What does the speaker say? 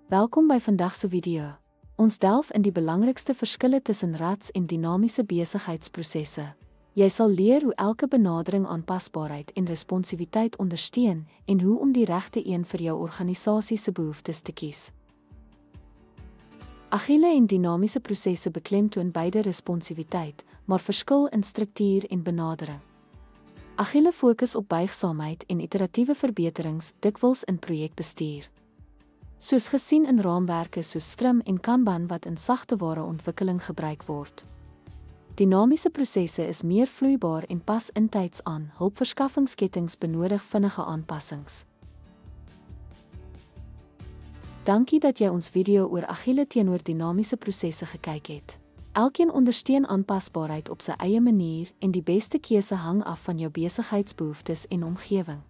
Welkom by vandag se video. Ons delf in die belangrikste verskille tussen rats en dinamiese besigheidsprosesse. Jy sal leer hoe elke benadering aanpasbaarheid en responsiwiteit ondersteun en hoe om die regte een vir jou organisasie se behoeftes te kies. Agile en dinamiese prosesse beklemtoon beide responsiwiteit, maar verskil in struktuur en benadering. Agile fokus op buigsaamheid en iteratiewe verbeterings dikwels in projekbestuur. Soos gesien in raamwerke soos Scrum en Kanban wat in sagteware ontwikkeling gebruik word. Dinamiese prosesse is meer vloeibaar en pas intyds aan. HulpverskaffingsketTINGS benodig vinnige aanpassings. Dankie dat jy ons video oor agile teenoor dinamiese prosesse gekyk het. Elkeen ondersteun aanpasbaarheid op sy eie manier en die beste keuse hang af van jou besigheidsbehoeftes en omgewing.